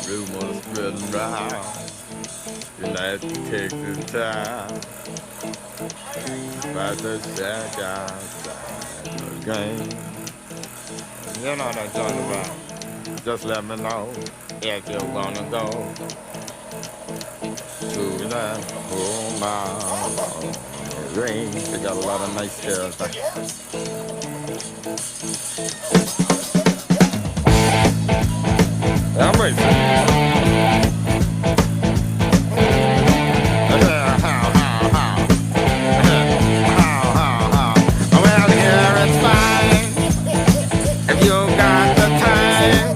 Rumors spreading round, United Texas town, about to shack outside the game. You know what I'm talking about. Just let me know if you wanna go to that home ring. They got a lot of nice girls. I'm racing. Well, here it's fine if you got the time.